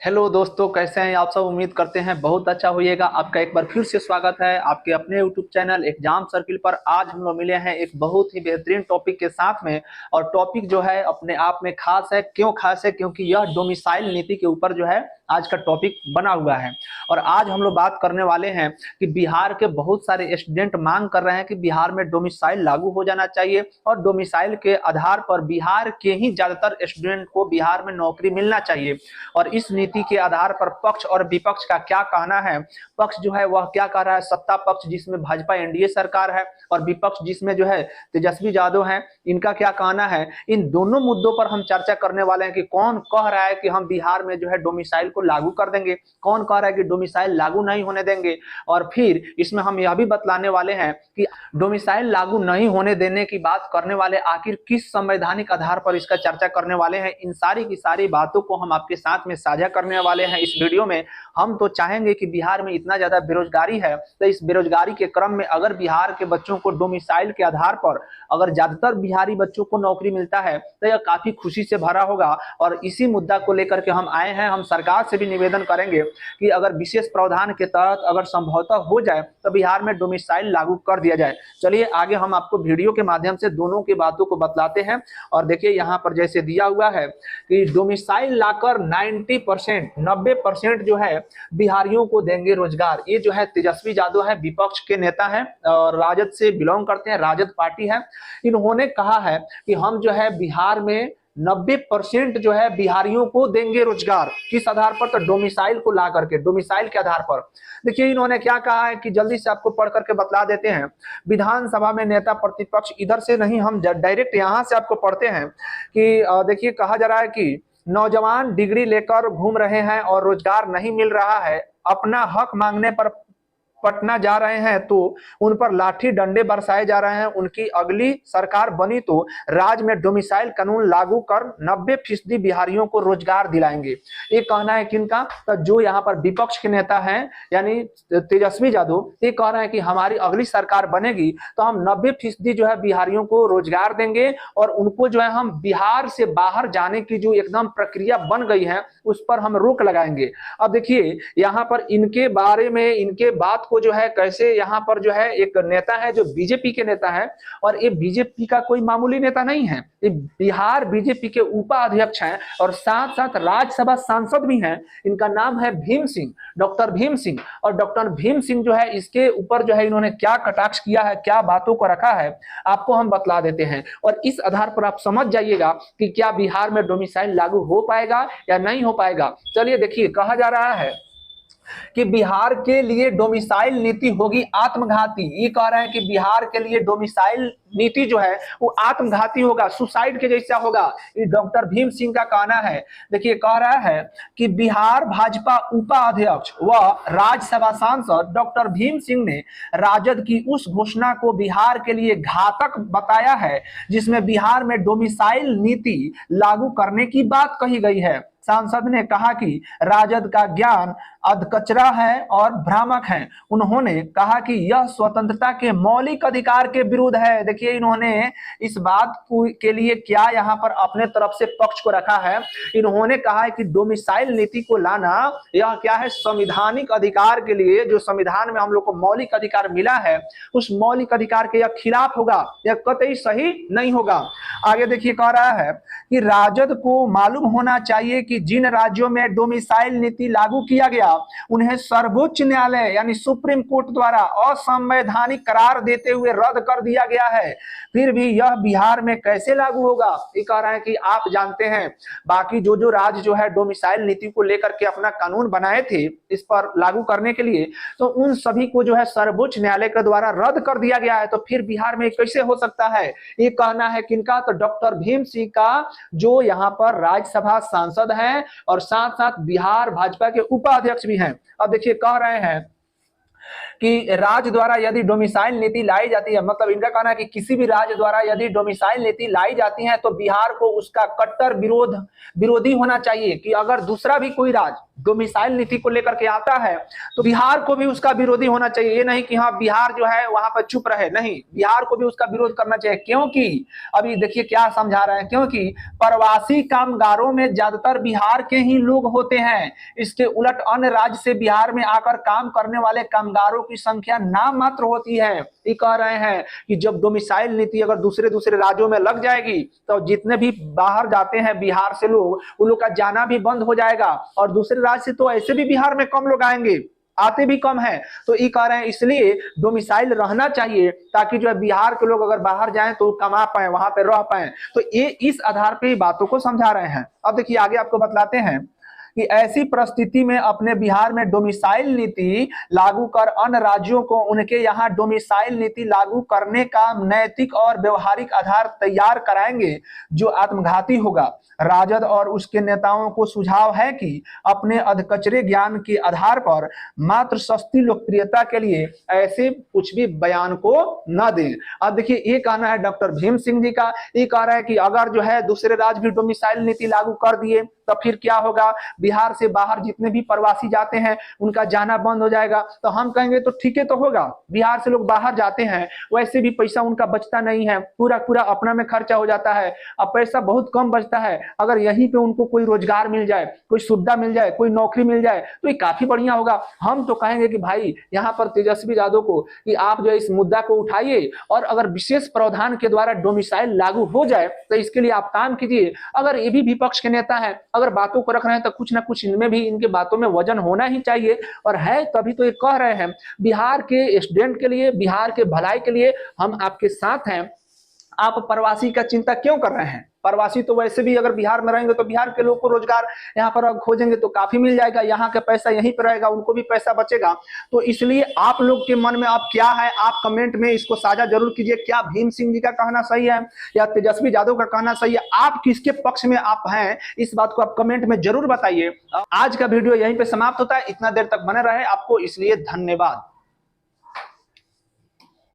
Hello दोस्तों, कैसे हैं आप सब। उम्मीद करते हैं बहुत अच्छा होइएगा। आपका एक बार फिर से स्वागत है आपके अपने यूट्यूब चैनल एग्जाम सर्किल पर। आज हम लोग मिले हैं एक बहुत ही बेहतरीन टॉपिक के साथ में। और टॉपिक जो है अपने आप में खास है। क्यों खास है? क्योंकि यह डोमिसाइल नीति के ऊपर जो है आज का टॉपिक बना हुआ है। और आज हम लोग बात करने वाले हैं कि बिहार के बहुत सारे स्टूडेंट मांग कर रहे हैं कि बिहार में डोमिसाइल लागू हो जाना चाहिए और डोमिसाइल के आधार पर बिहार के ही ज्यादातर स्टूडेंट को बिहार में नौकरी मिलना चाहिए। और इस नीति के आधार पर पक्ष और विपक्ष का क्या कहना है। पक्ष जो है वह क्या कह रहा है, सत्ता पक्ष जिसमें भाजपा एनडीए सरकार है और विपक्ष जिसमें जो है तेजस्वी यादव है, इनका क्या कहना है। इन दोनों मुद्दों पर हम चर्चा करने वाले हैं कि कौन कह रहा है कि हम बिहार में जो है डोमिसाइल को लागू कर देंगे, कौन कह रहा है कि डोमिसाइल लागू नहीं होने देंगे। और फिर इसमें हम यह भी बतलाने वाले हैं कि डोमिसाइल लागू नहीं होने देने की बात करने वाले आखिर किस संवैधानिक आधार पर इसका चर्चा करने वाले हैं। इन सारी की सारी बातों को हम आपके साथ में साझा करने वाले हैं इस वीडियो में। हम तो चाहेंगे कि बिहार में इतना ज्यादा बेरोजगारी है, तो इस बेरोजगारी के क्रम में अगर बिहार के बच्चों को डोमिसाइल के आधार पर अगर ज्यादातर बिहारी बच्चों को नौकरी मिलता है तो यह काफी खुशी से भरा होगा। और इसी मुद्दा को लेकर के हम आए हैं। हम सरकार से भी निवेदन करेंगे कि अगर विशेष प्रावधान के तहत अगर संभवतः हो जाए तो बिहार में डोमिसाइल लागू कर दिया जाए। चलिए आगे हम आपको वीडियो के माध्यम से दोनों की बातों को बतलाते हैं। और देखिए यहाँ पर जैसे दिया हुआ है कि डोमिसाइल लाकर 90% जो है बिहारियों को देंगे रोजगार। ये जो है तेजस्वी यादव है, विपक्ष के नेता हैं और राजद से बिलोंग करते हैं, राजद पार्टी है। इन्होंने कहा है कि हम जो है बिहार में 90% जो है बिहारियों को देंगे रोजगार। किस आधार पर? तो डोमिसाइल को ला करके, डोमिसाइल के आधार पर। देखिए इन्होंने क्या कहा है कि जल्दी से आपको पढ़ करके बतला देते हैं। विधानसभा में नेता प्रतिपक्ष, इधर से नहीं हम डायरेक्ट यहां से आपको पढ़ते हैं कि देखिए कहा जा रहा है कि नौजवान डिग्री लेकर घूम रहे हैं और रोजगार नहीं मिल रहा है। अपना हक मांगने पर पटना जा रहे हैं तो उन पर लाठी डंडे बरसाए जा रहे हैं। उनकी अगली सरकार बनी तो राज्य में डोमिसाइल कानून लागू कर 90% बिहारियों को रोजगार दिलाएंगे। ये कहना है किनका? तो जो यहाँ पर विपक्ष के नेता हैं यानी तेजस्वी यादव, ये कह रहे हैं कि हमारी अगली सरकार बनेगी तो हम 90% जो है बिहारियों को रोजगार देंगे और उनको जो है हम बिहार से बाहर जाने की जो एकदम प्रक्रिया बन गई है उस पर हम रोक लगाएंगे। अब देखिए यहाँ पर इनके बारे में, इनके बात को जो है कैसे, यहाँ पर जो है एक नेता है जो बीजेपी के नेता है और ये बीजेपी का कोई मामूली नेता नहीं है। ये बिहार बीजेपी के उपाध्यक्ष हैं और साथ साथ राज्यसभा सांसद भी हैं। इनका नाम है भीम सिंह, डॉक्टर भीम सिंह। और डॉक्टर भीम सिंह जो है इसके ऊपर जो है इन्होंने क्या कटाक्ष किया है, क्या बातों को रखा है, आपको हम बतला देते हैं। और इस आधार पर आप समझ जाइएगा कि क्या बिहार में डोमिसाइल लागू हो पाएगा या नहीं हो पाएगा। चलिए देखिए, कहा जा रहा है कि बिहार के लिए डोमिसाइल नीति होगी आत्मघाती। ये कह रहे हैं कि बिहार के लिए डोमिसाइल नीति जो है वो आत्मघाती होगा, सुसाइड के जैसा होगा। ये डॉक्टर भीम सिंह का कहना है। देखिए कह रहा है कि बिहार भाजपा उपाध्यक्ष व राज्यसभा सांसद डॉक्टर भीम सिंह ने राजद की उस घोषणा को बिहार के लिए घातक बताया है जिसमें बिहार में डोमिसाइल नीति लागू करने की बात कही गई है। सांसद ने कहा कि राजद का ज्ञान अधकचरा है और भ्रामक है। उन्होंने कहा कि यह स्वतंत्रता के मौलिक अधिकार के विरुद्ध है। देखिए इन्होंने इस बात के लिए क्या यहाँ पर अपने तरफ से पक्ष को रखा है। इन्होंने कहा है कि डोमिसाइल नीति को लाना यह क्या है, संविधानिक अधिकार के लिए, जो संविधान में हम लोग को मौलिक अधिकार मिला है उस मौलिक अधिकार के यह खिलाफ होगा, यह कतई सही नहीं होगा। आगे देखिए कह रहा है कि राजद को मालूम होना चाहिए कि जिन राज्यों में डोमिसाइल नीति लागू किया गया उन्हें सर्वोच्च न्यायालय यानी सुप्रीम कोर्ट द्वारा असंवैधानिक करार देते हुए रद्द कर दिया गया है, फिर भी यह बिहार में कैसे लागू होगा। ये कह रहा है कि आप जानते हैं बाकी जो राज्य जो है डोमिसाइल नीति को लेकर के अपना कानून बनाए थे इस पर लागू करने के लिए, तो उन सभी को जो है सर्वोच्च न्यायालय के द्वारा रद्द कर दिया गया है, तो फिर बिहार में कैसे हो सकता है। ये कहना है किनका? तो डॉक्टर भीम सिंह का, जो यहाँ पर राज्यसभा सांसद हैं और साथ साथ बिहार भाजपा के उपाध्यक्ष भी हैं। अब देखिए कह रहे हैं कि राज्य द्वारा यदि डोमिसाइल नीति लाई जाती है, मतलब इनका कहना है कि किसी भी राज्य द्वारा यदि डोमिसाइल नीति लाई जाती है तो बिहार को उसका कट्टर विरोधी होना चाहिए। कि अगर दूसरा भी कोई राज्य डोमिसाइल नीति को लेकर के आता है तो बिहार को भी उसका विरोधी होना चाहिए। ये नहीं कि हाँ बिहार जो है वहां पर चुप रहे, नहीं, बिहार को भी उसका विरोध करना चाहिए। क्योंकि अभी देखिए क्या समझा रहे हैं, क्योंकि प्रवासी कामगारों में ज्यादातर बिहार के ही लोग होते हैं। इसके उलट अन्य राज्य से बिहार में आकर काम करने वाले कामगारों की संख्या नाम मात्र होती है। ये कह रहे हैं कि जब डोमिसाइल नीति अगर दूसरे दूसरे राज्यों में लग जाएगी तो जितने भी बाहर जाते हैं बिहार से लोग, उन लोग का जाना भी बंद हो जाएगा और दूसरे राज्य से तो ऐसे भी बिहार में कम लोग आएंगे, आते भी कम है। तो ये कह रहे हैं इसलिए डोमिसाइल रहना चाहिए ताकि जो है बिहार के लोग अगर बाहर जाएं तो कमा पाए, वहां पे रह पाए। तो ये इस आधार पे बातों को समझा रहे हैं। अब देखिए आगे आपको बतलाते हैं कि ऐसी परिस्थिति में अपने बिहार में डोमिसाइल नीति लागू कर अन्य राज्यों को उनके यहाँ डोमिसाइल नीति लागू करने का नैतिक और व्यवहारिक आधार तैयार कराएंगे जो आत्मघाती होगा। राजद और उसके नेताओं को सुझाव है कि अपने अधकचरे ज्ञान के आधार पर मात्र सस्ती लोकप्रियता के लिए ऐसे कुछ भी बयान को न दें। अब देखिए ये कहना है डॉक्टर भीम सिंह जी का, ये कह रहा है कि अगर जो है दूसरे राज्य भी डोमिसाइल नीति लागू कर दिए तो फिर क्या होगा, बिहार से बाहर जितने भी प्रवासी जाते हैं उनका जाना बंद हो जाएगा। तो हम कहेंगे तो ठीक है तो होगा, बिहार से लोग बाहर जाते हैं वैसे भी पैसा उनका बचता नहीं है, पूरा पूरा अपना में खर्चा हो जाता है, अब पैसा बहुत कम बचता है। अगर यहीं पे उनको कोई रोजगार मिल जाए, कोई सुविधा मिल जाए, कोई नौकरी मिल जाए तो ये काफी बढ़िया होगा। हम तो कहेंगे कि भाई यहाँ पर तेजस्वी यादव को कि आप जो है इस मुद्दा को उठाइए और अगर विशेष प्रावधान के द्वारा डोमिसाइल लागू हो जाए तो इसके लिए आप काम कीजिए। अगर ये भी विपक्ष के नेता है, अगर बातों को रख रहे हैं तो कुछ ना कुछ इनमें भी, इनके बातों में वजन होना ही चाहिए और है, तभी तो ये कह रहे हैं बिहार के स्टूडेंट के लिए, बिहार के भलाई के लिए हम आपके साथ हैं। आप प्रवासी का चिंता क्यों कर रहे हैं? प्रवासी तो वैसे भी अगर बिहार में रहेंगे तो बिहार के लोग को रोजगार यहाँ पर खोजेंगे तो काफी मिल जाएगा, यहाँ का पैसा यहीं पर रहेगा, उनको भी पैसा बचेगा। तो इसलिए आप लोग के मन में अब क्या है, आप कमेंट में इसको साझा जरूर कीजिए। क्या भीम सिंह जी का कहना सही है या तेजस्वी यादव का कहना सही है? आप किसके पक्ष में आप हैं, इस बात को आप कमेंट में जरूर बताइए। आज का वीडियो यहीं पे समाप्त होता है। इतना देर तक बने रहे आपको इसलिए धन्यवाद।